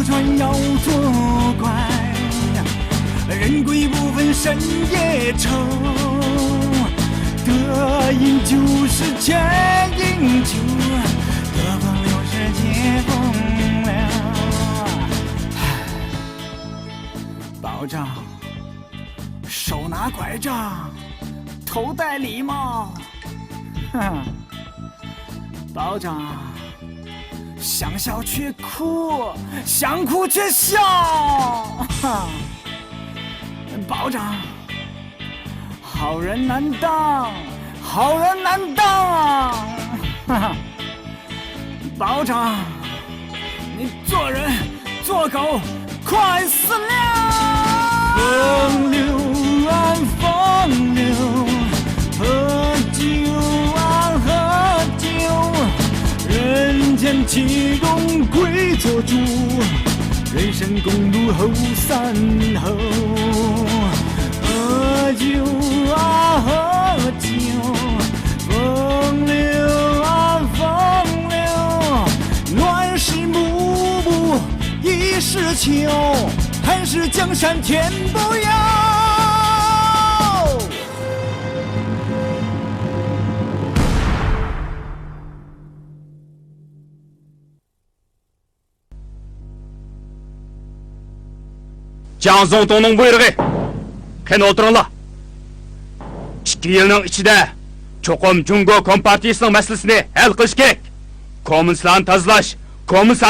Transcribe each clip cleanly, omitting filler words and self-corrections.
小船要多乖，人贵不分深夜愁，得饮就是千饮酒，得风流是解风流。保长，手拿拐杖，头戴礼帽，哼，保长。想笑却哭，想哭却笑，保长，好人难当，好人难当啊！保长，你做人做狗快死了！风流啊风流，喝酒啊喝酒。人间岂容贵做主，人生公路后三后。喝酒啊喝酒，风流啊风流，乱世暮暮已是秋，寒食江山天不由。장성동ның бұйрығы. Кен отырыңlar. İki yılın içinde çoğum Cungo Kompartiyasının meselesini hal kılış gerek. Komünistlerini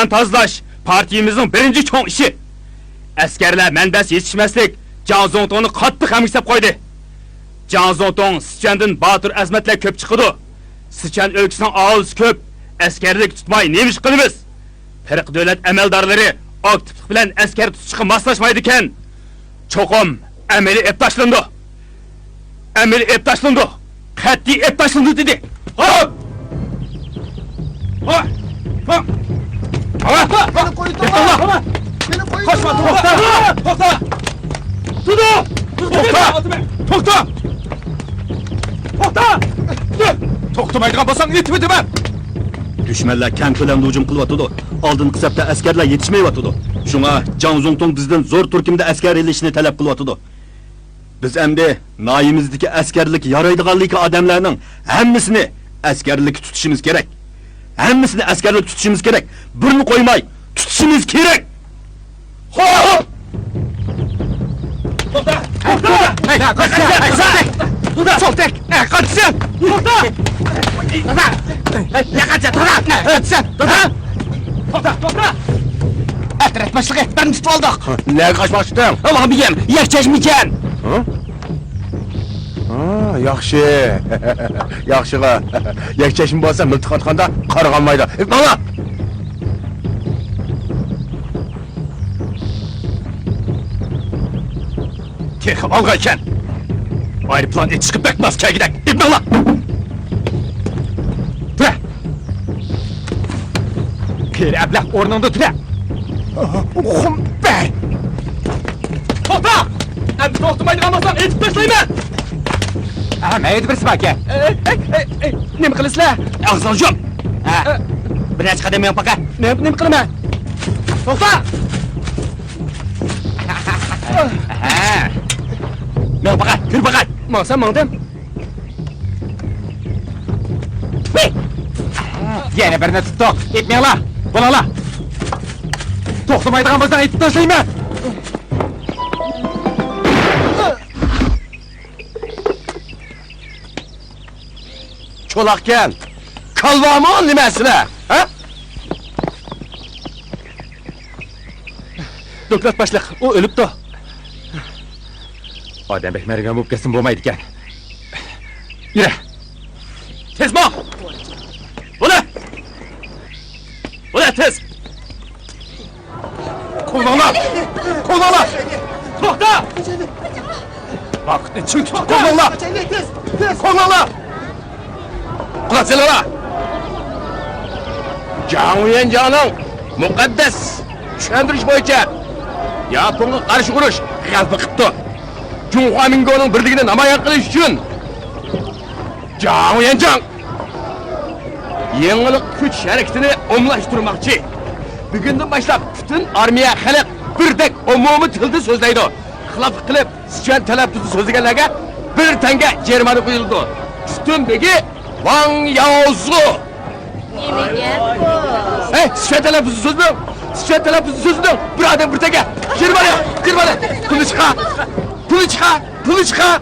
tazlaş, partiyimizin birinci çoğun işi. Askerler menbes yetişmezlik 장성동'u katlı kamıksap koydu. 장성동 Sıçan'dan batır azmetler köp çıkıdı. Sıçan ülkesinin ağız köp, askerlik tutmayı neymiş kılımız? Firq devlet emeldarları aktiflik bilen asker tutuşuqı maslaşmaydıken çoğum emeli eptaşlandı. Qat'iy eptaşlandı dedi. Hop! Beni koyun tamam. Beni koyun tamam. Toxta! Toxtamaydigan bolsang yetib o'taman. Düşmanlar kam ko'lamda hujum qilyapti. Oldingi hisobda askarlar yetishmayapti. Shunga 장성동 bizdan zo'r turkumda askar elishni talab qilyapti. Biz endi noyimizdagi askarlik yaraydiganligi odamlarning hammasini askarlik tutishimiz kerak. Birini qo'ymay tutishimiz kerak. Hop! To'xta! Soltek! Qaçsın! To'xta! To'xta! Atrat başlığı, ben tutub aldıq. Ne qaçmışdın? Abiyim, yakçaşmayacağım. Yaxşı. Yaxşığa. Yakçaşım bolsa miltiq atqanda qarğanmaydı. Mana! Texib alğa ekan. Aeroplan chiqib Bakmazga gidak. İbn Allah. Tura. Peri ablah o'rningda tura. Xumbay. To'xta! Endi to'xtamaydigan bo'lsam aytib tashlayman. Nima aytibsiz aka? Nima qilasizlar? Og'zini yum. Bir necha qadam men paqa. Nima qilaman? To'xta! Men paqa, yur paqa. Maqsam mangdim. Yana birini tutdik. Etmanglar. Bo'langlar. To'xtamaydigan bo'lsang aytib tashlayman. Cho'laqkan. Kalvamon nimasini? Ha? Doklat başliq, o o'libdi. Odambek marigan bo'lib ketsin bo'lmaydi ekan. Yura. Tez bo'l. Bo'la tez. Qo'linglar. To'xta! Vaqtni chim tutib qo'linglar. Qo'linglar. Qulatsizlar. Janguyenjaning muqaddas tushuntirish bo'yicha Yaponga qarshi urush g'alaba qildi. Junxuamingoning birligini namoyon qilish uchun Janguyenjang yangilik kuch harakatini omlashtirmoqchi. Bugünden başlap bütün armiya xalq birdek umumiy tilda so'zlaydi. Xiloflik qilib, Sichuan talaffuzini so'zlaganlarga 1 tanga jarima qo'yildi. Tutun begi Wang Yaozu. Nima gap bu? Hey, Sichuan talaffuzi so'zmi? Sichuan talaffuzi so'zmi? Bir odam bir tanga. Jarima. Pulni chiqar.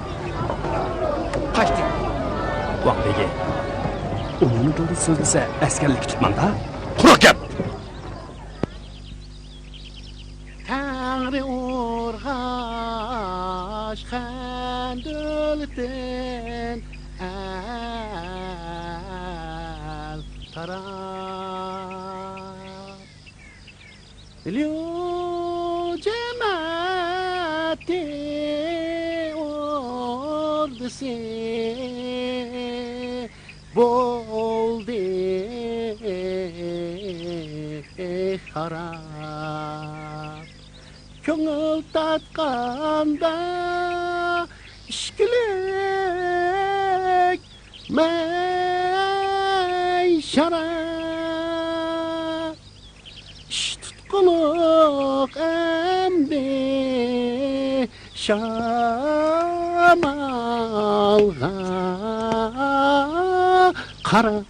Qaçtı. Vang begi. Umumiy tilda so'zlasa askarlik tutmanda. Quruq gap. Tangri urg'ash xandultin al taraf Lyo cemaati ordisi bo'ldi harap Köngül tatqanda işkilik meyşara iş tutquluq emdi şamalga qaram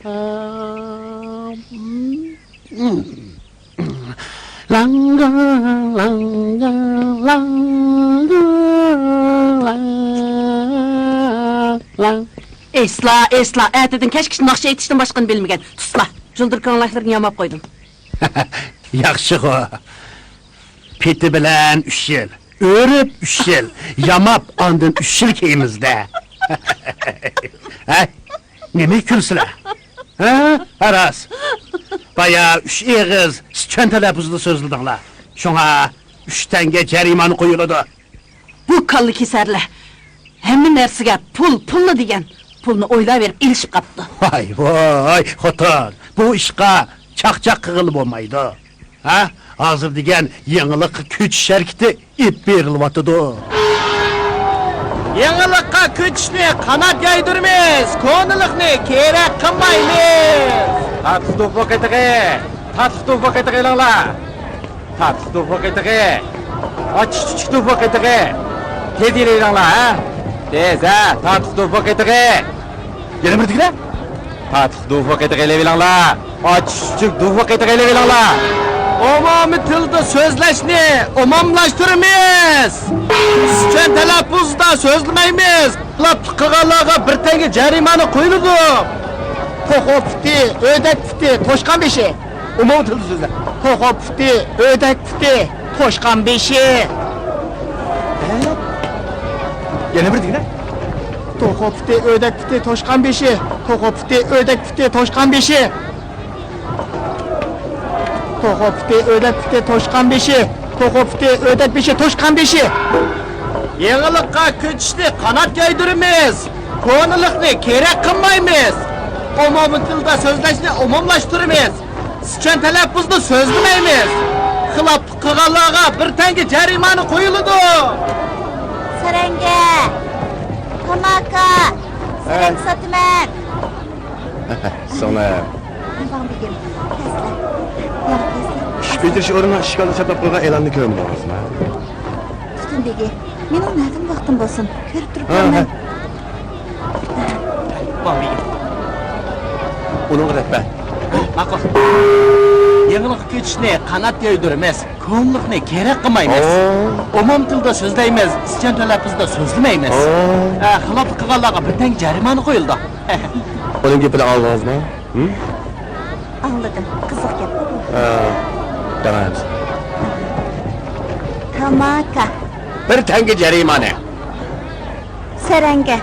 Langa, langa, langa, langa. Esla, ertedin keşke nakşa yetiştin başkanı bilmegen. Tusla, jıldır kanalaklarını yamap koydum. Yaxşı o. Peti bilen 3 yıl, örüp 3 yıl, yamap andın 3 yıl keyimizde. Ha? Nemi külsüler? Ha? Aras. Bayağı 3 eğiz, Sichuan talaffuzlu sözlüdünler. Şuna 3 tenge jarimanı koyuladı. Bu kallı keserle. Hemin nersiga pulnu degen. Pulnu oylayıverip ilişip kaptı. Vay, xotin, bu işqa çaq qığılıb olmaydı. Ha? Hazır degen yenilik küç şerkti ip berilvatıdı. Yenilikka küçni kanat yaydırmaz, konulikni kerek kılmaymiz. Tatlı vakitege langla. Tatlı vakitege. Açık vakitege. Tediri langla ha. Teze tatlı vakitege. Yine mi dikle? Tatlı vakitege levi langla. Açık vakitege levi langla. Umumiy tilda so'zlashni umumlashtiramiz. Sichuan talaffuzda so'zlamaymiz. Qilib qilganlarga 1 tanga jarimani qo'yiladi. To'qo puti, o'dak puti, to'shqan beshi. Umumiy tilda so'zla. To'qo puti, o'dak puti, to'shqan beshi. Yine bir dikle. To'qo puti, o'dak puti, to'shqan beshi. To'qo puti, o'dak puti, to'shqan beshi. To'qo puti, o'dak puti, to'shqan beshi. To'qo puti, o'dak beshi, to'shqan beshi. Yenilikka ko'chishni qanot yaydırmaz. Ko'nilikni kerak qilmaymiz. Umumiy tilda so'zlashni umumlashtiramiz. Sichuan talaffuzni so'zlamaymiz. Xilof qilganlarga 1 tanga jarimani qo'yiladi. Saranga, tamaka, sarang sotaman. Sonra Bang begim, keslar. Yana keslar. iş bitiriş oruna işgalda çatlap koygan elanını görüm doğrusun ha. Tutun begi, men o'ynadim vaqtim bo'lsin. Ko'rib turibman. Onun kadar ben. Ma'qul. Yenilik ko'chishni qanot yaydırmaz. Ko'nlikni kerak qilmaymiz. Umum tilda so'zlaymiz, Sichuan talaffuzda so'zlamaymiz. Xilof qilganlarga 1 tanga jarimani qo'yildi. Onun gepini aldınız mı? Hı? Anladım. Qiziq gap bu. Tamam. Tamaka, 1 tanga jarimane. saranga.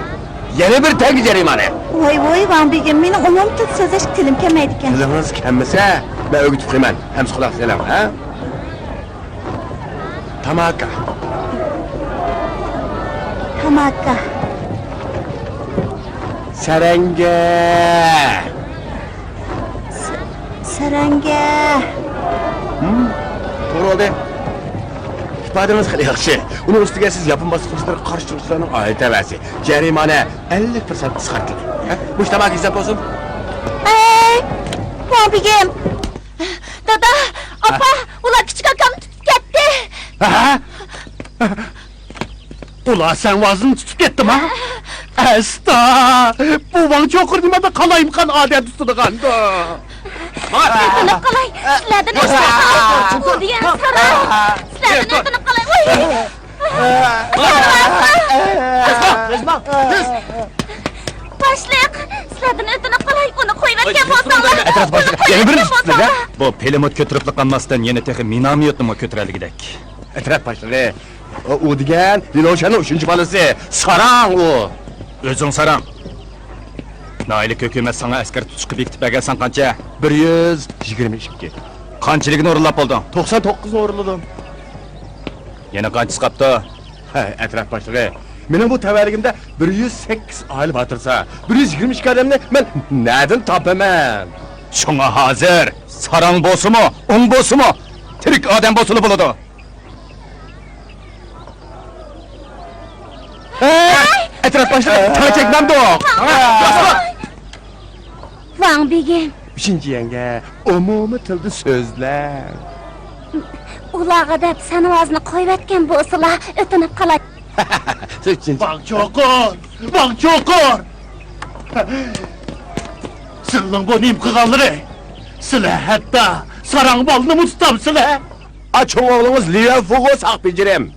Yine 1 tanga jarimane. Voy, bang begim, meni umum til so'zlash tilim kelmaydi ekan. Tiliniz kemmese ben ögütüp kıyman. Hem kulak selam ha? Tamaka. Tamaka, Serenge. saranga. Doğru oldu. İfadeniz hali yaxşı. Onun üstüge siz yapılması kursları karşı çıkışlarının ayet evesi. Cerimane 50% çıkartılır. Bu işte bak hesap olsun. Bang begim. Dada, Opa, ular kichik akamni tutib ketdi. Ha? Ula sen vazını tutup gittim ha? Esta! Bu van çokur nimada kalayım kan adet tutunu kandı. O'tinib qolay. Sizlardan eshitdim. U degan saroy. Sizlardan o'tinib qolay. Boshliq, sizlardan o'tinib qolay. Uni qo'yib ketgan bo'lsanglar. Etraf başlık. Yeni birini tuttunuz ha? Bu pelimot kötürüplük kalmasından yeni tehi minamiyotlu mu kötüreli gidek? Etraf başlığı. O degan Liloşanın 3. balası. Saran o. Özün saram. Nailik hükümet sana asker tutuşku bekitip egelsen kança? 122. Kançiligini orulap oldun. 99 uğurladım. Yine kançısı kaptı. Etraf başlığı. Benim bu teveligimde 108 aile batırsa, 122 adamını ben nereden tapamam? Şuna hazır. Saran bosu mu? Un bosu mu? Türk adem bosunu buludu. Etraf başlığı. Sana çekmem de o. Van begim, 3. yenge. Umumi tilde sözler. ularga deb seni vazini qo'yib etgan bo'lsalar, o'tinib qolay. 3. Van çokur! Van çokur! Sılın bu nim kıgalları! Sıla hatta sarang balını mı tutam sıla? Açın oğlunuz Liyan Fugu sak becerim.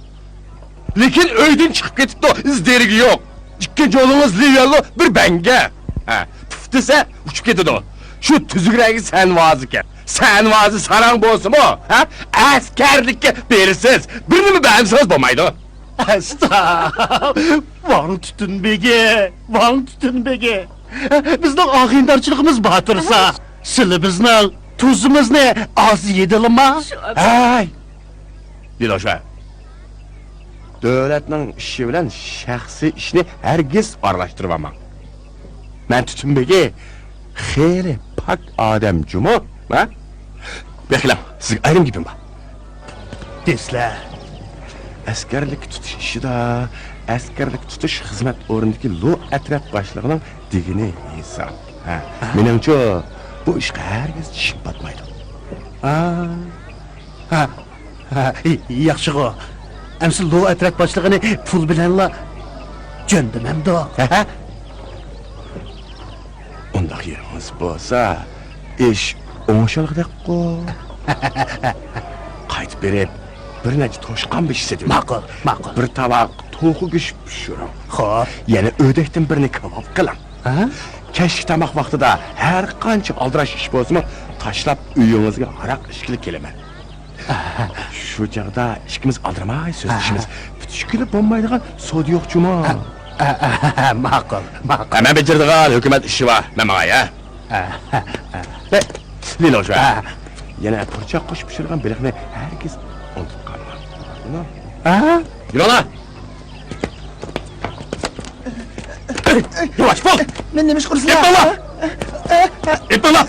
Lekin öyden çıkıp ketipti o, izderigi yok. İkinci oğlunuz Liyanlı bir benge. Tıftıysa uçup ketidi o. Şu tüzügregi sen vazıken. Sen vazı sarang bolsun mu? Askerlikke berisiz. Birini mi beğensiz bolmaydı? Esta! Van tutun bege! Van tutun bege! Bizden ağindarçılığımız batırsa, sılı bizden tuzumuz ne az yedelim ha? Hey! Diloşa. Devletinin işi bilen şahsi işini herkes araştırmamam. Ben tütün begi, xeyli pak adem cumu, ha? Beklam, siz ayrım gibim var. Desler. Askerlik tutuş işi da, askerlik tutuş hizmet orundaki lo etraf başlığının digini insan. Menimce bu işe herkes çişip batmaydı. Yaxşı o. Emsil lo etrak başlığını pul bilenla jöndemem de o. Ondaq yerimiz bolsa, iş oңşalıqdaq qo. Qaytib berib, bir neçe toşqan beş sedim. Makul, makul. Bir tabaq toğu güş pişirim. Xo'p. Yani ödekten birini kebab qılam. Keşke tamaq vaqtida her qancha aldıraş iş bolsa taşlap uyuңizga araq işkili kelaman. Şu çağda işkimiz aldırmay sözleşimiz. Bütüşkülü bombaydıgan sodi yok cuma. Makul, makul. Hemen becerdiğin hükümet işi var, memaya ya. Lilo şu. Yine fırça kuş pişirgen bilikini herkes unutup kalma. Yürü lan! Yavaş, bol! Men nima ish qilsam? İptal lan! İptal lan!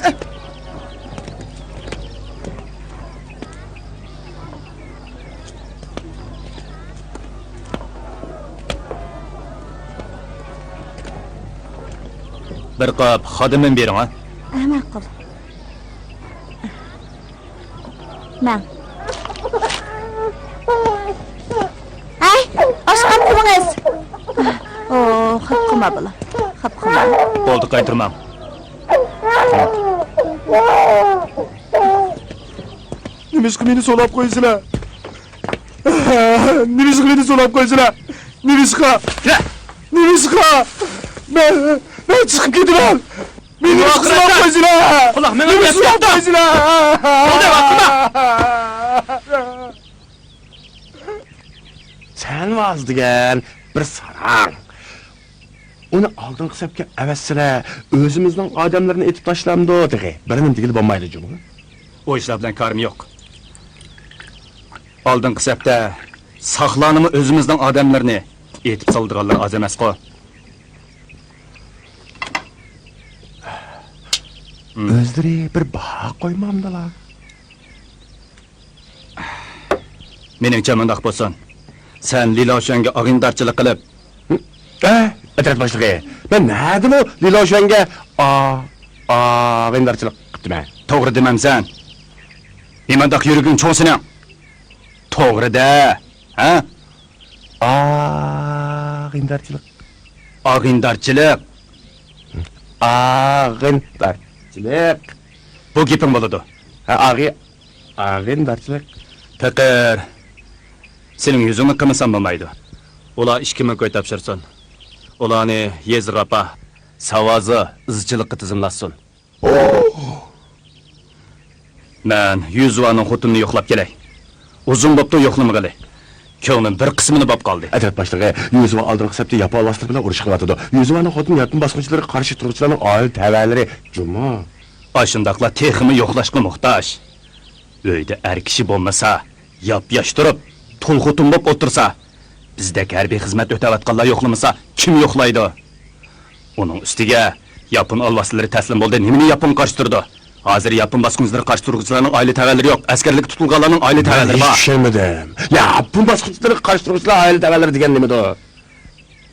Bir qop xodimim bering ha. Ma'qul. Men. Ay, oshqab qo'yingiz. Oo, xap qilma bola. Xap qilma. Bo'ldi qaytirmam. Nima ish meni so'lab qo'ysizlar? Nima ish meni so'lab qo'ysizlar? Nima ish Nima ish Ben çıkıp gidiyorum. Beni so'lab qo'ysizlar. Quloq, men Nima so'lab qo'ysizlar? Bo'ldi, vaqtida. Sen vaz degan bir sarang. Uni oldingi hisobga avassizlar, o'zimizning odamlarini etib tashlamdi, degay. Birining digili bo'lmaydi jumi. O işler bilen karım yok. Aldın kısepte saqlanımı özümüzden adamlarını etip saldırganlar az emas qo. O'zlari bir baho qo'ymamdilar. Meningcha mundaq bo'lsin. Sen Liloshanga og'indarchilik qilib, Etraf başlığı. Ben nereden o Liloşen'ge? Vendarçılık qiptiman. to'g'ri demamsan. Hemandaq yürügün çoğun senin. Toğrı da, ha? Ağındarçılık. Ağindarçılık. Ağındarçılık. Bu gepin boludu. Ağındarçılık. Pekir. Senin yüzünü kımısan bulmaydı. Ola 2000 koy tapşırsın. Olani yezgapa, savazı, ızçılıkı tizimlassın. Ben Yüzvanın xotununu yoxlap kelay. Uzun boptu yoxlamagalı. Köğünün bir kısmını bop kaldı. Adat başlığı Yüzüva aldırıq septi yapı alasları bilen uruş kılatıdı. Yüzüvanın xotun yakın basqınçıları karşı turgıçlarının aile təvələri. Cuma. Aşındakla teximi yoxlaşqı muhtaç. Öyde er kişi bolmasa, yaş durup, tulğutun bop otursa, bizdeki hərbi xizmət ötəvatqanlar yoxlamasa, kim yoxlaydı? Onun üstüge, yapın alvasıları teslim oldu, nemini yapın karıştırdı. Hazır yapın baskıncıları karşı turgıçlarının aile təvələri yok, askerlik tutulğalarının aile təvələri var. Düşünmedim. Yapın basqınçıları karşı turgıçlar aile təvələri degen nemi o?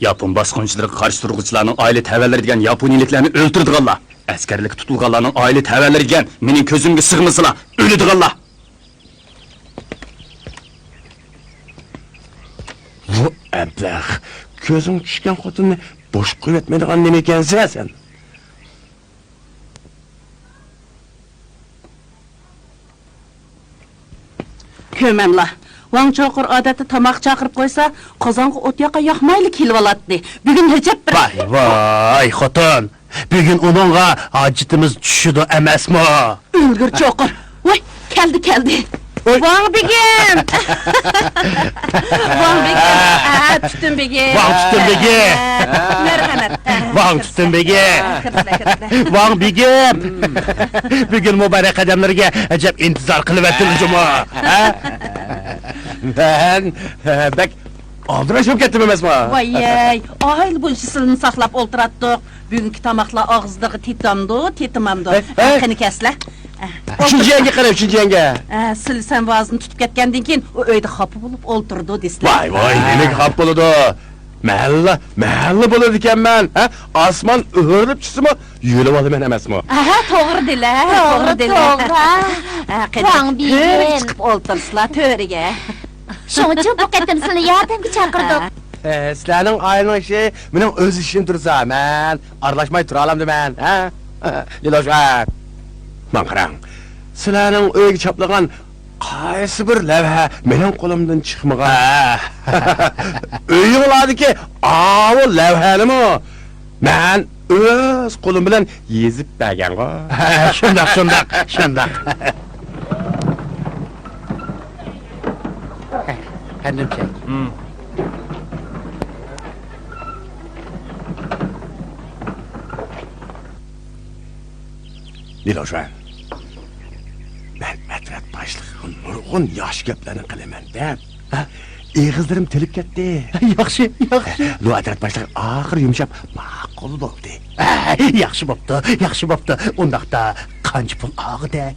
Yapın baskıncıları karşı turgıçlarının aile təvələri degen yaponiliklerini öldürdüğalla. Askerlik tutulğalarının aile təvələri degen menin közümge sığmısıla ölüdüğalla. Bu əbləğ. Gözün düşkən xotunu boş kıymetmediğin nemi ekensin sen. Kömemla. Van çokur adeti tamak çakırıp koysa, kazanğı ot yaka yakmaylı kilvalatdı. Bugün hecep bir... Vay xotun. Bugün onunla acıtımız düşüdü emesmi? Ülgür çokur. Vay, geldi. Van bigim! Van bigim! Tütün bigim! Van tütün bigi! Merhamet! Van tütün bigi! Van bigim! Bugün mübarek adamlarga acep intizar kılıvertiniz cuma. Ben bek aldıraşıp gittim emesmi? Vay, ayıl bu işini saklap olturattık. Bugünkü tamakla ağızdığı titamdı. Kını kesle. Üçüncü yenge qarab, üçüncü yenge. Sil sen vazını tutup ketkendiğin keyin o öyde kapı bulup olturdu disler. Vay, demek hap buludu. Məhəllə buludu iken ben. Asman öğürüp çıksın mı? Yürüp alı ben emesmi? Aha, doğru dile. Van bigim. Çıkıp oltursla törege. Şoňa bu ketim seni yardımga çakırdık. Sizlerinin ailenin işi, benim öz işim dursa, ben arlaşmay turalam demen, ha? Liloşan. Man qarang, sizlerinin öyge çaplagan qaysı bir levhe menin kolumdan çıkmagan. Öyge oladı ki, o levheli mi? Ben öz kolum bilen yezip bergen go. Şundak. Kendim çek. Liloşan. Ben Medved başlığın nurgun yaş geplerini kılemen dep. Eğizlerim telip gitti. Yaxşı. Lu Adret başlığı ahır yumuşap makul oldu. Yaxşı boptu. Ondaqda kancı pul ağı dek.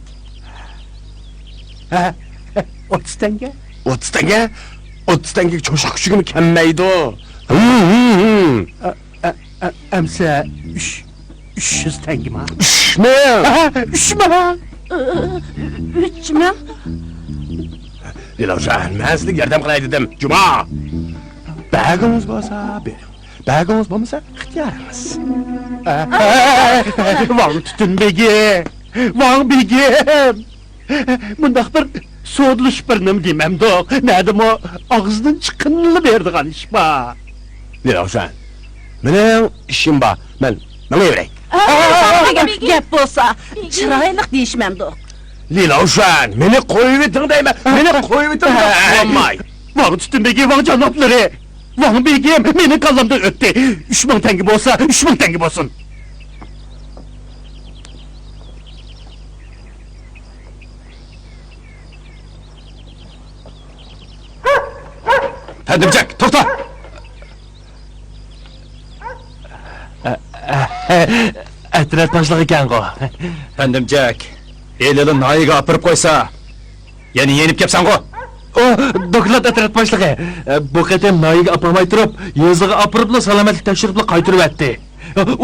30 tenge? 30 tenge? 30 tenge çocuk küçüğümü kemmeydi o. Emse 300 tenge mi? Üşme! 3 mi? 3 mü? Liloşan, ben size yardım kılay dedim. Cuma! Bəginiz bolsa benim. Bəginiz bolmasa ixtiyarınız. Van tütün begi! Van begim! Bundaq bir soğudluş birnim demem doğ. Nedim o ağzının çıkınlı verdiğin iş ba. Liloşan, benim işim ba. Bana evrey. Gep bolsa, çıraylık değişmem doğ. Liloşan, beni koyuvetin deyme. Beni koyuvetin deyme. Van tütün begi, van canapları! Van begim, beni kallamda öptü. 3000 tenge bolsa, 3000 tenge bolsun. Pendimcek, toxta! Etret başlığı iken go. Pendimcek, elini nayiga apırıp koysa, yani yenip kepsen go. Doklat etret başlığı. Bu ketem nayiga apamay turup, yazığı apırıpla salametlik tekşiripla kaytırıp etti.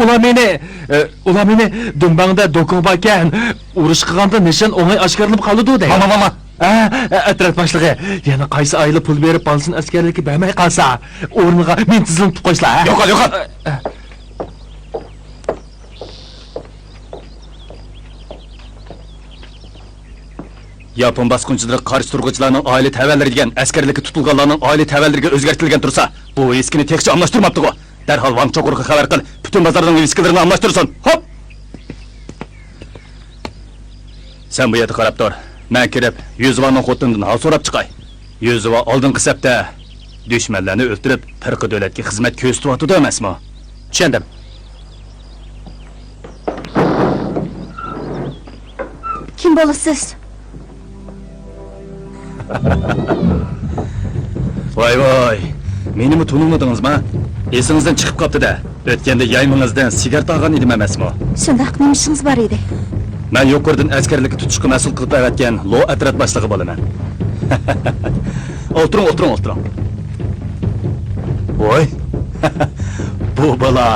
ular meni Dumbangda do'kon ekan, urush qilganda nishon o'ng'ay oshkorlanib qoldi deydi. Mama. Atraf boshlig'i, yana qaysi oyli pul berib Balsin askarlikka bermay qolsa, o'rniga men tizilib qo'yishlar. Yo'qol. Yapon basqınçılары qarşı turğuçlarının aile təvəlləri degan askarlikka tutilganlarning aile təvəllariga o'zgartirilgan tursa, bu viskini tekçe almashtirmabdi go. Darhol Wang Chokurga xabar qil, butun bozorning viskilarini almashtirsin. Hop! Sen bu yerda qarab tur. Men kirib, Yuzvanning xotindan hal so'rab chiqay. Yuzva oldingi sapda dushmanlarni o'ldirib, firqa davlatga xizmat ko'rsatyapti emasmi? Tushundim. Kim bo'lasiz? Voy, menimi tunilmadingizmi? Esingizdan chiqib qopti-da. O'tganda yaymingizdan sigaret olgan edim emasmi? Shundaq nima ishingiz bor edi? Men yo'qordan askarlikka tutishga mas'ul qilib avatgan lo atrat boshlig'i bo'laman. O'tiring. Voy. Bu bola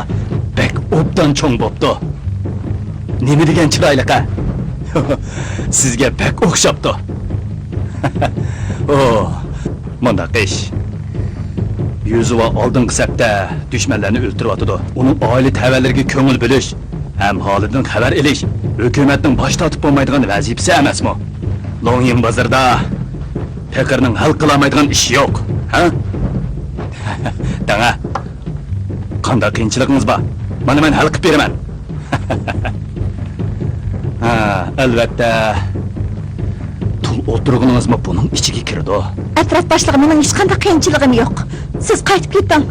bek obdan cho'ng bo'pti. Nima degan chiroyliqa? Sizga bek o'xshabdi. Manda qish. Yuzuva oldingi sapda dushmanlarni o'ltiryotdi. Uning oila tavallariga ko'ngil bo'lish, ham holidan xabar olish hukumatning bosh tortib bo'lmaydigan vazifasi emasmi? Longyin bozorda Pekerning hal qilolmaydigan ish yo'q, ha? Danga. Qanday qiyinchiligingiz bor? Mana men hal qilib beraman. Albatta. Tul o'tirganingizmi buning ichiga kirdi. Atraf boshlig'i, mening hech qanday qiyinchiligim yo'q. Siz qaytib keting.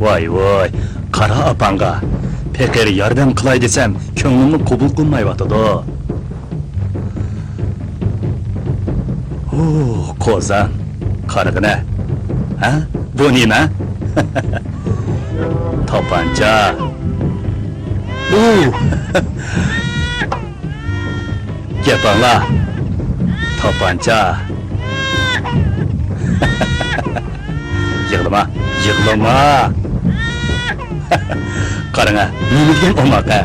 Voy, qara opangga Peker yordam qilay desam, ko'nglimni qabul qilmayotdi. Qozan, qarag'ina. Ha? Bu nima? Tapanca. Gapangla. Tapanca. Yig'lama. Qarang, nima degan o'maqa?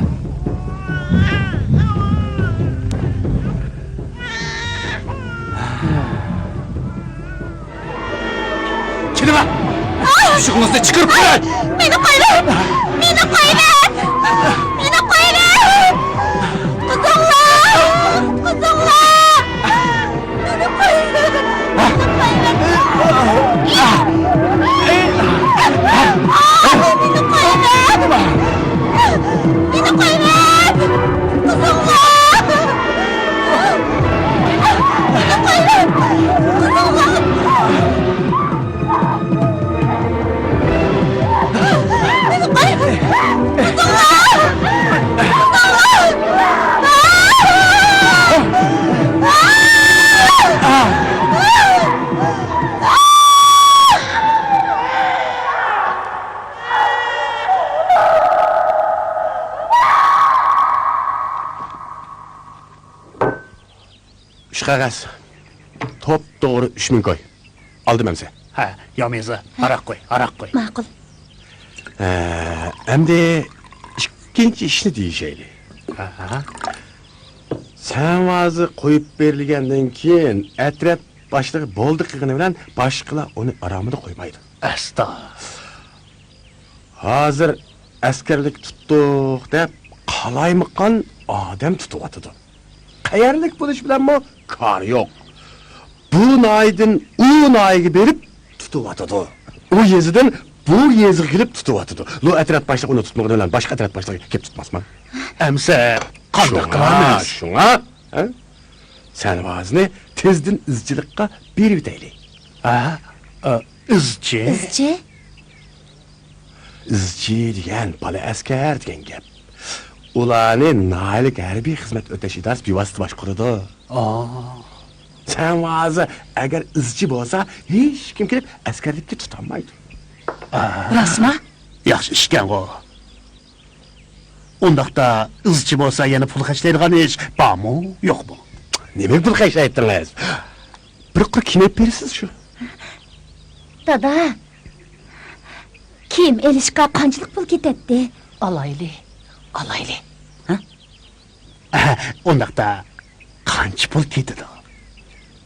Chidama! Shug'ulingizni chiqarib qo'ying! Meni qo'ying! Meni qo'ying! Meni qo'ying! Qizimlar! Meni Qog'oz. Top to'g'ri 3000 koy. Oldim hamsa. Ha, yo'meza. Aroq qo'y. Ma'qul. Endi ikkinchi ishni deyishaylik. Sen vazı qo'yib berilgandan keyin atraf boshlig'i bo'ldi qilgani bilan boshqalar uni aromida qo'ymaydi. Astag'fir. Hozir askarlik tutdik deb qalaymiqqan odam tutyapti. Qayerlik bo'lish bilanmi kar yo'q. Bu naydin u nayga berib tutyapti. U yezidan bu yeziga kelib tutyapti. Lo atraf boshlig'i uni tutmagani bilan boshqa atraf boshlig'i kelib tutmasmi? Amsa qanday qilamiz? Shunga, sen vazni tezdan izchilikqa berib deylik. Izchi? Izchi degan bala askar degan gap. Ularni naylik harbiy xizmat o'tash idorasi bevosita boshqaradi. Sen vazi agar izchi bo'lsa, hech kim kelib askarlikka tutolmaydi. Rostmi? Yaxshi ishkan o. Undaqda izchi bo'lsa yana pul xashlaydigan ish bormi, yo'qmi? Nima pul xashlayaptınız? Bir qur kinib berisiz shu. Dada. Kim Elişka qanchalik pul ketadi? Alaylı. Alaylı. Ondaqda qancha pul ketadi?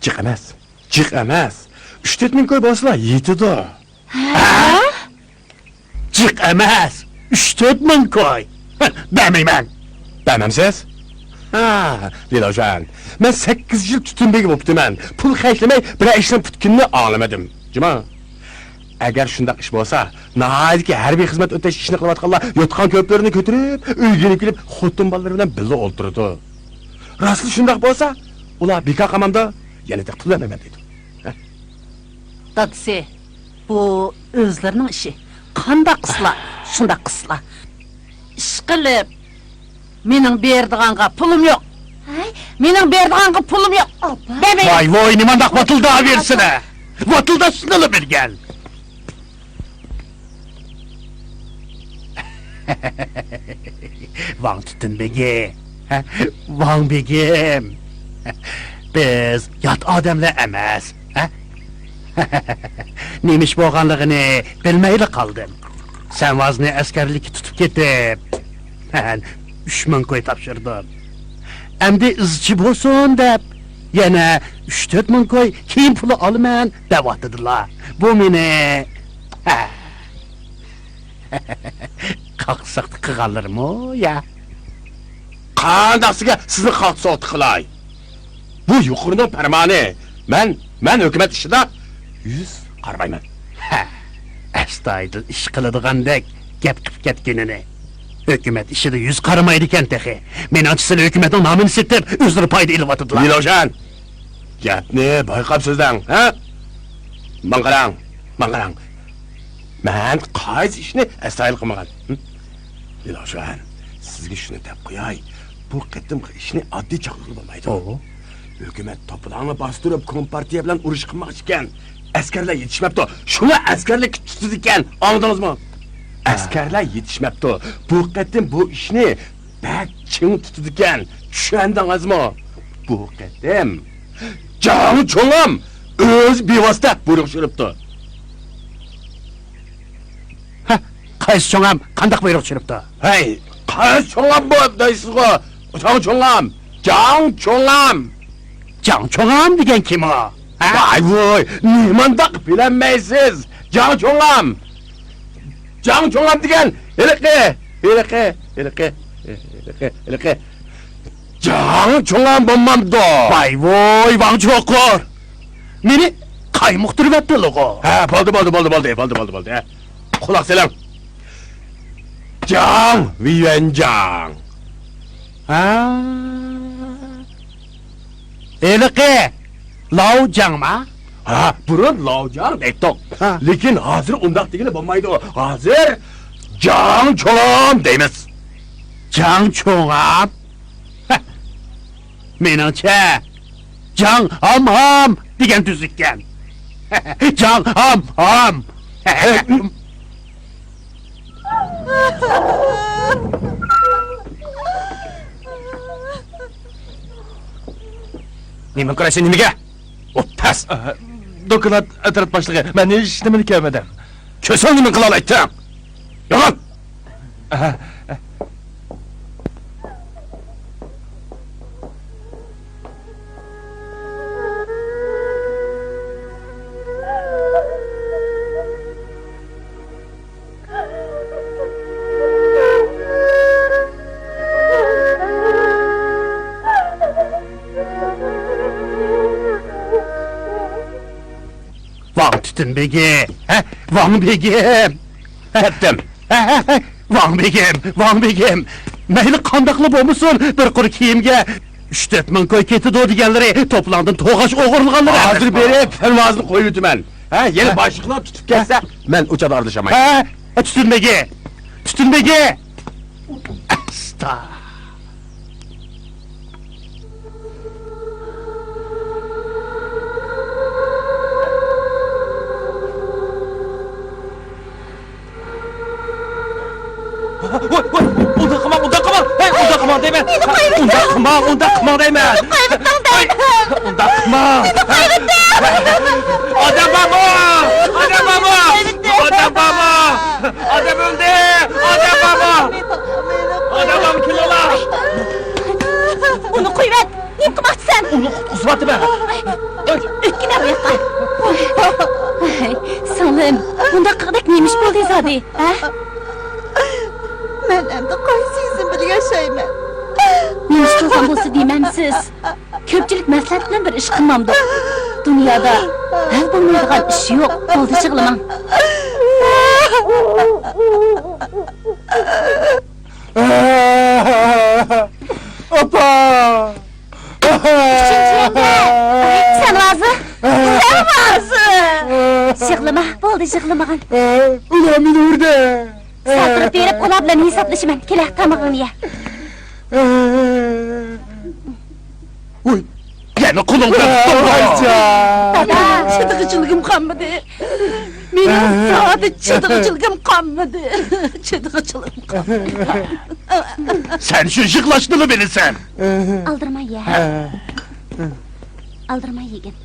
Jiq emas. Jiq emas. 3-4 ming koy bo'lsa, yetadi. Jiq emas. 3-4 ming koy. Demayman. Bilmamsiz? Ha, Lilojan. Men 8 yil tutunbegi bo'ptiman. Pul xərcləmək bir ishni putkunni anlamadim. Juma. Agar shundaq ish bo'lsa, nihoyatki harbiy xizmat o'tash ishini qilayotganlar yotgan ko'plarini ko'tarib, uyga kelib, xotin bolalar bilan birga o'ltirdi. Rostli shundaq bo'lsa, ular bekor qamamda yanada qilmayman dedi. Dadısı, bu özlerinin işi. Kanda kısla, şunda kısla. İş kılıp, menin berdiğanğa pulum yok. Ay, Menin berdiğanğa pulum yok. Demeyin. Vay voy, nimandaq vatılda versine. Vatılda sınılı bir gel. Van tutun begi. Van begim. Biz yat adamla emas. Neymiş boğanlığını bilmeyli kaldın. Sen vazni askerlik tutup ketip. 3000 koy tapşırdım. Emdi izci bolsun dep. Yine 3-4 ming koy kiyim pulu alıman devatıdılar. Bu meni... Kalksak kıgalır mı ya? Qandaqsiga sizni xalq qilay. Bu yuqoridan farmoni. Men hukumat ishida 100 qarmayman. Astoydil ish qiladigan-dek gap qilib ketganini. Hukumat ishida 100 qaramaydi ekan tehi. Menimcha hukumatning nomini setib, o'zlari foyda ilyaptilar. Lilojan. Gapni bayqab so'zlang, ha? Manqarang. Men qaysi ishni astoydil qilmagan. Lilojan, sizga shuni deb qo'yay. Bu qitimqi ishni oddiy chaqirib bo'lmaydi. Hukumat to'planma bostirib kompartiya bilan urush qilmoqchi ekan. Askarlar yetishmabdi. Shuni askarlik tutdi ekan. Anladingizmi? Askarlar yetishmabdi. Bu qitim bu ishni bak ching tutdi ekan. Tushundingizmi? Bu qitim Jang cho'ngam o'z bevosita buyruq tushiribdi. Qaysi cho'ngam qandaq buyruq tushiribdi? Hey, qaysi cho'ngam bu deysizmi? Jang cho'ngam. Jang cho'ngam degan kim o? Vay voy, nimandaq bilinmaysiz. Jang cho'ngam degan Eliqi. Jang cho'ngam bo'lmamdi. Vay voy, Van Cho'qur. Meni qaymoqtirib atdilar-ku. Ha, bo'ldi. Quloq soling. Jang Viyanjang. Eliqi, Lao Jangma? Ha, burun Laojang deydi. Lekin hozir undaq degili bo'lmaydi. Hozir Jang cho'ngam deymiz. Jang cho'ngam? Menimcha Jang ham degan tuzikkan. Jang ham. Nima qilasiz nimaga? O'ttas. Doklad atrot boshlig'i. Men hech nimani ko'rmadim. Ko'rsang nima qila olaydim? Yo'q. Van tutun begi. Van begim. Etdim. Van begim. Mayli qandaqli bo'lmasin, bir qur kiyimga 3-4 ming koy ketidi deganlari to'plandin to'g'ash o'g'irlaganlar. Hozir berib, firmozni qo'yib o'taman. Ha, yana boshliqlar tutib kelsa, men o'chada ardishamayman. Tutun begi. Asta. Unda qilma. Hey, unda qilma deyman. Unda qilma deyman. Unda qilma. Odam bor. qiladi, ha? Men endi qaysi izim bilan yashayman? Men ish qilgan bo'lsa deymansiz. Ko'pchilik maslahat bilan bir ish qilmamdi. Dunyoda hal bo'lmaydigan ish yo'q. Bo'ldi yig'lamang. Opa! Sen rozi? Sen rozi? Yig'lama, bo'ldi yig'lamag'in. Ulan meni urdi. Satırıp berib ular bilan hisoblashaman. Kela, tamog'ini ye. Uy, yana qo'lim bilan tutdim. Dada, çıdıgıçılgım qanmadı. Mening sodi çıdıgıçılgım qanmadı. Çıdıgıçılgım qanmadı. Sen şu yıklaştığını bilirsen. Aldırma ye. Aldırma yegin.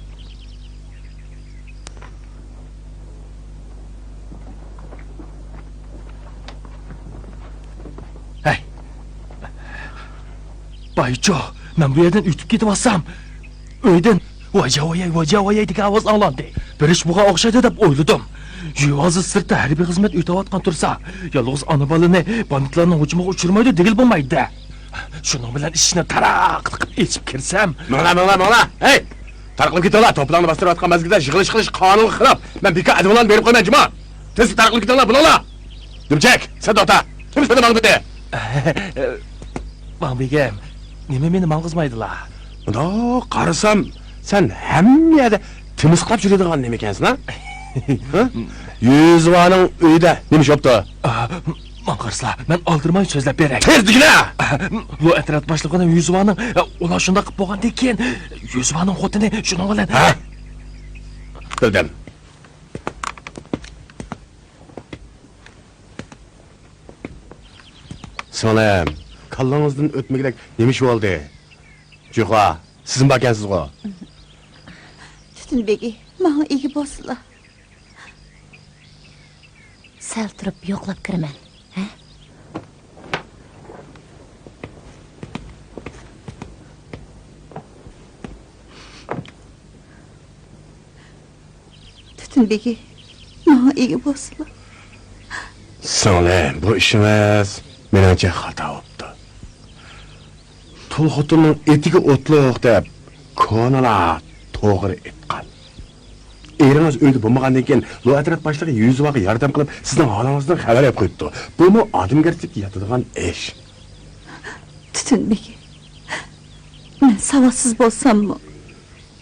Bayço, ben bu yerden ütüp gidip alsam. Öyden vacavaya degan ovoz anglandı. Bir iş buğa o'xshaydi deb o'yladim. Yuvozı sirtda harbiy xizmat o'tayotgan tursa, yolg'iz ona bolani banditlarning hujumiga uchirmaydi degil bo'lmaydi. Shuning bilan ishni taraq qilib echib kirsam, Mangla. Hey! Tarqalib ketinglar, to'plarni bostirayotgan mazgilda yig'ilish qilish qonunga xilof. Men beka advolan berib qo'yman, juma. Tez tarqalib ketinglar, buninglar. Dumchak, Sadota. Kim seni mang'di? "Bambegam, nima meni mang'izmaydilar?" Unda qarasam, sen hamma yerda timisqlab yuradigan nima ekansan, ha? Yuzvaning uyida nima shopdi? Mang'arslar, men oldirmay so'zlab beray. Tezdigina! Bu etrat boshlig'ining Yuzvaning ular shunda qilib bo'lgandan keyin Yuzvaning xotini shuning bilan Ha? Bildim. So'lam, kallangizdan o'tmagidek nima ish bo'ldi? Juha, siz bakansizmi? Tutunbegi, menga ega bo'lsinlar. Sal turib yo'qlab kiraman, ha? Tutunbegi, menga ega bo'lsinlar. So'lam, bu ishimiz menimcha xato bo'ldi. Tul xotinning etiga o'tliq deb ko'nalar to'g'ri aytgan. Eringiz uyda bo'lmagandan keyin bu atrat boshlig'i Yuzvaga yordam qilib, sizning holingizdan xabar berib qo'yibdi. Bu mu odamgarchilikka yetadigan ish. Tutunbegi, men savodsiz bo'lsam-mu,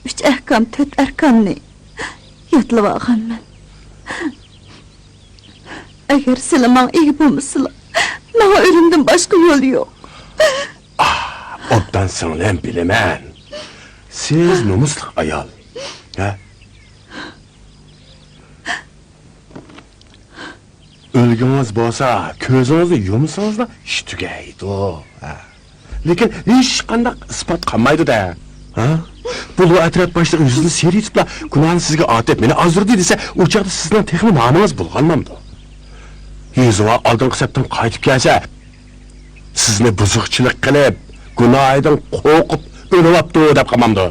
3 ahkam, 4 arkanni yodlab olganman. Agar sizlar menga ega bo'lmasizlar, menga o'limdan boshqa yo'l yo'q. Obdan singlim bilaman. Siz nomusli ayol. Ha? O'lgingiz bo'lsa, ko'zingizni yumsangiz-da ish tugaydi. Ha. Lekin hech qanday isbot qolmaydi-da. Ha? Bu atrat boshlig'i yuzini seritibla, gunohni sizga otib, meni azurdi desa, u chaqda sizning texnik nomingiz bo'lganmamdi. Yuzva oldingi hisobdan qaytib kelsa, sizni buzuqchilik qilib, gunohidan qo'rqib o'libdi deb qamamdi.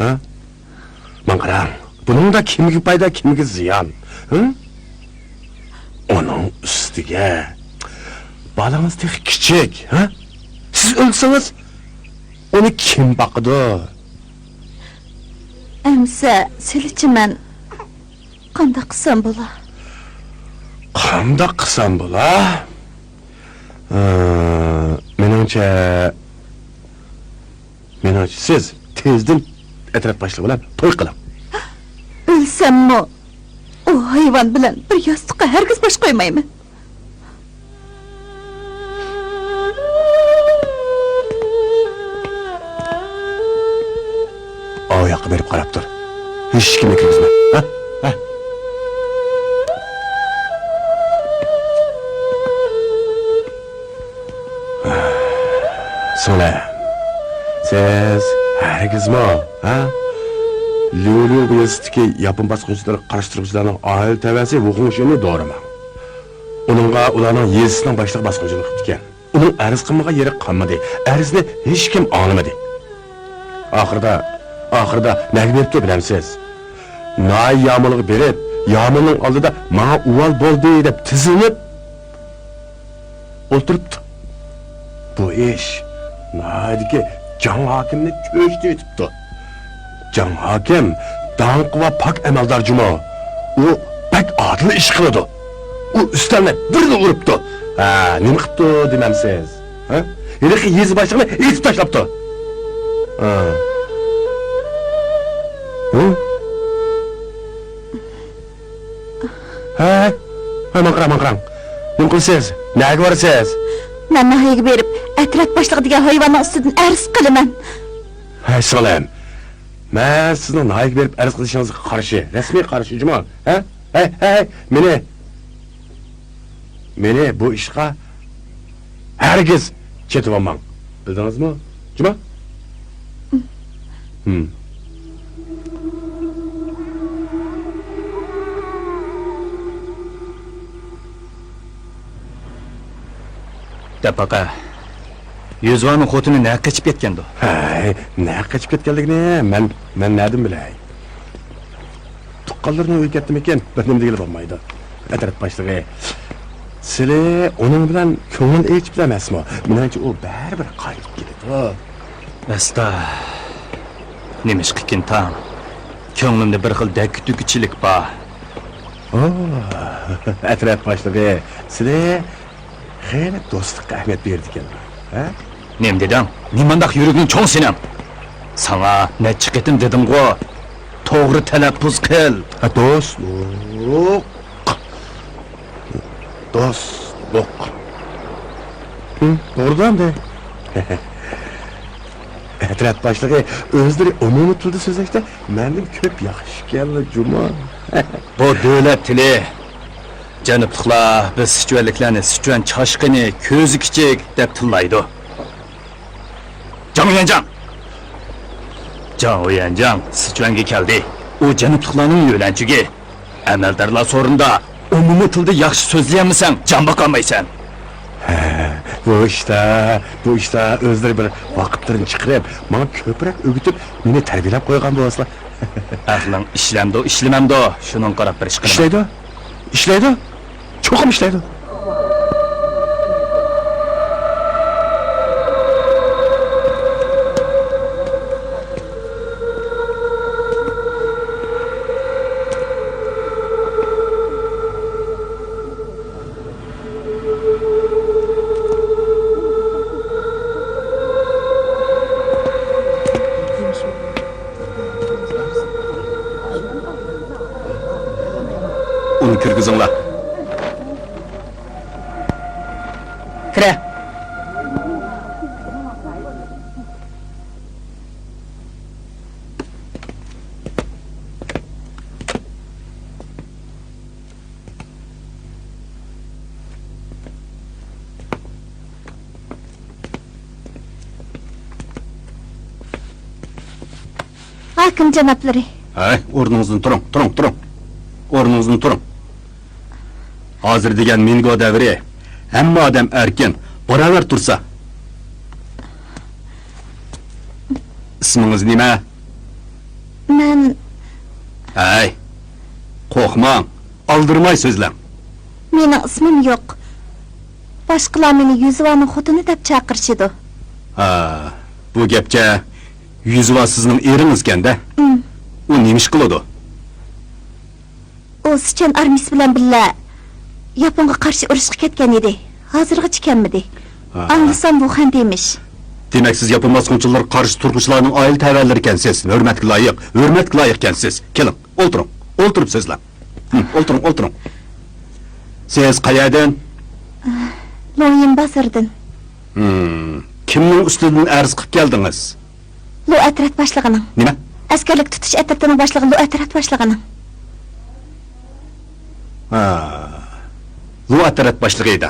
Ha? Men qarang, buningda kimga foyda, kimga ziyon? Ha? Onun ustiga balangiz texnik kichik, ha? Siz o'lsangiz, uni kim boqadi? Amsa, silichi men qanday qilsam bo'lar? Qanday qilsam bo'lar? Menimcha siz tezdan atrat boshlig'i bilan to'y qiling. O'lsammi, o hayvon bilan bir yostiqqa hargiz bosh qo'ymayman. O yoqqa berib qarab tur. Hech kimga kirgizma, ha? Ha. So'la. Siz hargizmi, ha? Lulu Universiteti yapım basqınçıları qarıştırıcılarının aile təvəsi vuğunşunu doğrama. Onunla ularning yezisining başlıq basqınçılık ekan. Onun arz qilmaga yeri qolmadi. Arzni hech kim anlamadı. Axırda nega beribdi bilamsiz? Nay yağmurluq berib, yağmurning oldida "Menga uval bo'ldi" deb tizilib o'tiribdi. Bu ish nahotki Jan hokimni ko'chdi etibdi. Jan hokim danq va pok amaldor Jumo. U pek adil ish qiladi. U ustalni birni uribdi. Ha, nima qilibdi demamsiz? Ha? Yiliqi yezi boshlig'ini etib tashlabdi. Ha. Ha? Hemen qarang. Nima qilsiz? Nega borasiz? Men nahiyaga berib, atrat boshlig'i degan hayvonning ustidan arz qilaman. Hay salam. Men sizni nahiyaga berib arz qilishingizga qarshi, rasmiy qarshi Jumo. Ha? Hey, meni bu ishga hargiz chetib olmang. Bildingizmi? Jumo? Dapaqa. Yuzvanın xotini ne kaçıp ketkendi? Hay, ne kaçıp ketganligini men nereden bilay? Tuqqanlarni o'yib ketdim ekan, bir nima degili bo'lmaydi. Atrat boshlig'i. Sizlar uning bilan ko'ngil echib bilamasmi? Menimcha u baribir qaytib keladi. Basta. Nemish qikin tam. Ko'nglimda bir xil daktukichilik bor. Atrat boshlig'i, sizlar xeyli do'stlikqa ahamiyat berdi ekanlar. Ha? Nem dedim? Nimandaq yuruging cho'ng senam. Sana ne chiqitim dedim-ku. To'g'ri talaffuz qil. Do'stlik. Doğrudan-da. Atrat boshlig'i o'zlari umumiy tilda so'zlashda mendan ko'p yaxshi keldi Jumo. Bu davlat tili. Janobliklar biz Sichuanliklarni Sichuan choshqini, ko'zi kichik deb tillaydi. Jan Uyanjang Sichuanga keldi. U janobliklarning yo'lanchigi. Amaldorlar so'rinda umumiy tilda yaxshi so'zlayamsan, jan boqolmaysan. Bu ishda o'zlari bir vaqtlarini chiqarib, menga ko'proq o'gitib, meni tarbiyalab qo'ygan bo'lasizlar. Aqling ishlamdi, ishlamamdi, shuning qarab bir ish qilaman. İşlaydi. Çokum işlaydi. Uni kirgizinglar. Kira. Hakim janoblari. Hay, o'rningizdan turing. O'rningizdan turing. Hozir degan mengo davri. Hamma odam erkin, baravar tursa. İsmingiz nima? Men Hay. Qo'rqmang, aldirmay so'zlang. mening ismim yo'q. Boshqalar meni Yuzvaning xotini deb chaqirishidi. Ha, bu gapcha Yuzva sizning eringiz-kanda. U nima ish qiladi? U Sichuan armiyasi bilan birga Yaponga qarshi urushga ketgan edi. Hozirgacha kelmadi. Anglasam bu xanda emish. Demak siz yapon bosqinchilar qarshi turg'uvchilarning oila tavallari ekansiz. Hurmatga loyiq ekansiz. Keling, o'tirib so'zlang. O'tiring. Siz qayerdan? Loyin Basirdan. Kimning ustidan arz qilib keldingiz? Lu atrat boshlig'ining. Nima? Askarlik tutish atratining boshlig'i Lu atrat boshlig'ining. Lu atrat boshlig'i edi.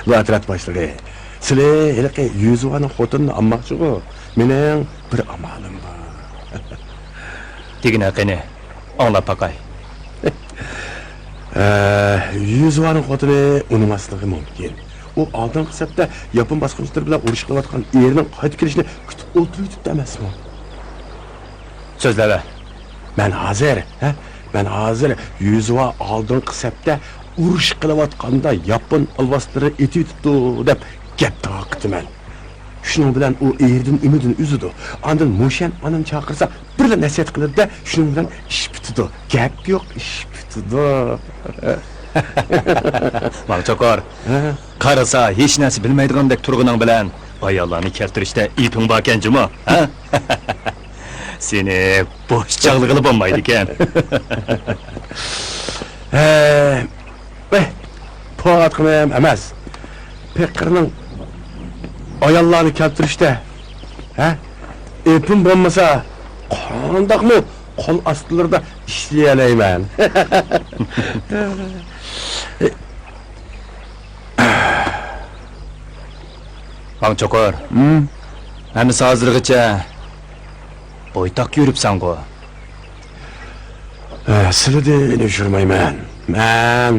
Lu atrat boshlig'i. Sizlar haliqi Yuzvaning xotinini olmoqchi-ku. Mening bir amalim bor. Degina qani, anglab baqay. Yuzvaning xotini unamasligi mumkin. U oldingi hisobda yapon bosqinchilar bilan urush qilayotgan erining qaytib kelishini kutib o'tiribdi emasmi? So'zlaba. Men hozir Yuzuva oldingi sepda urush qilayotganda yapon alvaslari etibdi deb gap taqtiman. Shuning bilan u erdan umidini uzidi. Ondan Mushan onam chaqirsa birla nasihat qiladi-da, shuning bilan ish bitdi. Gap yo'q, ish bitdi. Mangchokor, qarasa hech narsa bilmaydigandek turg'uning bilan ayollarni keltirishda iping bor ekan-jimi, ha? Seni bo'sh chaqlig'ili bo'lmaydi ekan. Poat qilmayam emas. Pekirning ayollarni keltirishda, ha? Ipim bo'lmasa, qandoqmi qo'l ostilarida ishlay olayman. Mangchokor, hamisi hozirgacha bo'ytoq yuribsan-ku. Sizlarni yurmayman. Men,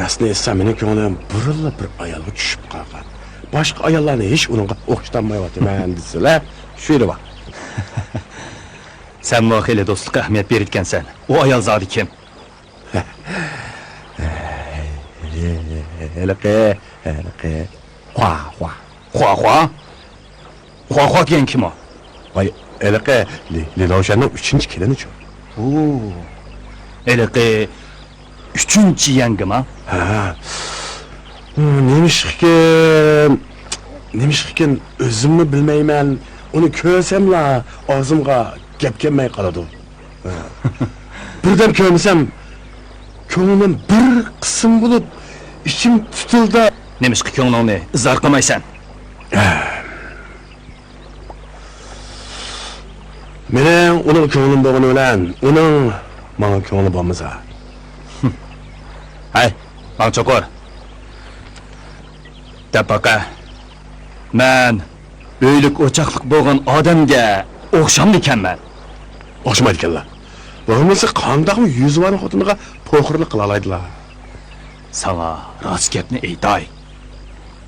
rostni aytsam, mening ko'nglim burilib bir ayolga tushib qolgan. Boshqa ayollarni hech uningga o'xshamayapman desizlar. Shuyla bak. Sen xeli do'stlikka ahamiyat beritgansan. O ayol zodi kim? Heliqi. Hua degan kim o? Vay, heliqi Lilovshanning 3-chi kelinichi. Heliqi 3-chi yangimi? Ha. Nemishkin o'zimni bilmayman. Uni ko'rsamla og'zimga gap kelmay qoladi. Birdan ko'rsam ko'nglim bir qism bo'lib, ichim tutildi. Nemishki ko'nglingni izhor qilmaysan? Mening uning ko'nglim bo'lgani bilan, uning menga ko'ngli bo'lmasa. Hay, Mangchokor. Tapaqa. Men o'ylik o'chaqliq bo'lgan odamga o'xshamdi ekanman. O'xshamaydi ekanlar. Bo'lmasa qandoqmi Yuzuvani xotiniga po'xirlik qila oladilar. Sana rost gapni aytay.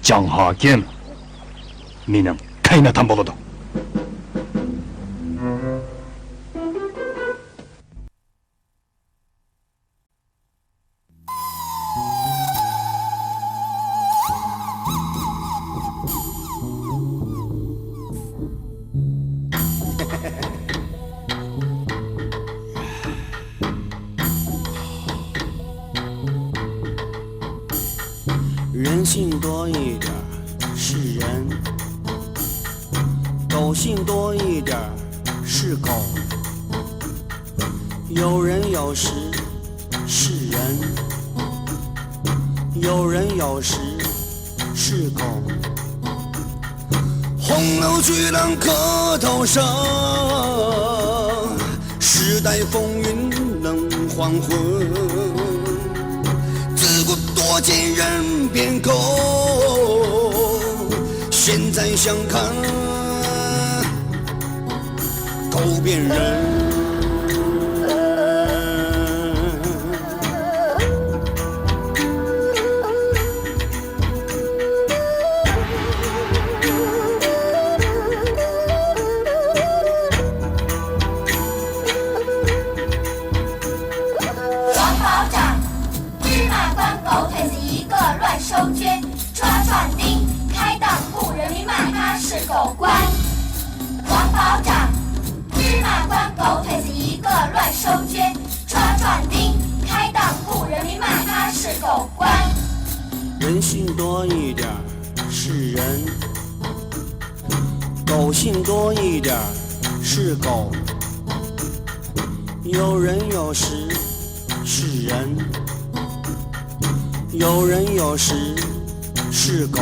Jang hokim mening qaynatam bo'ladi.人性多一点是人，狗性多一点是狗。有人有时是人，有人有时是狗。红楼巨浪磕头声，时代风云能黄昏。自古多见人变狗，现在想看狗变人。收捐，抓壮丁，开档雇人民骂他是狗官。王保长，芝麻官狗腿子一个乱收捐，抓壮丁，开档雇人民骂他是狗官。人性多一点是人，狗性多一点是狗。有人有时是人，有人有时是狗。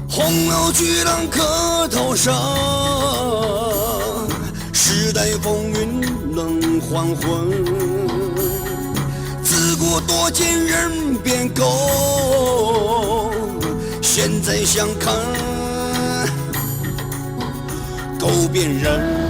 红楼巨浪磕头声，时代风云冷黄昏。自古多见人变狗，现在想看狗变人。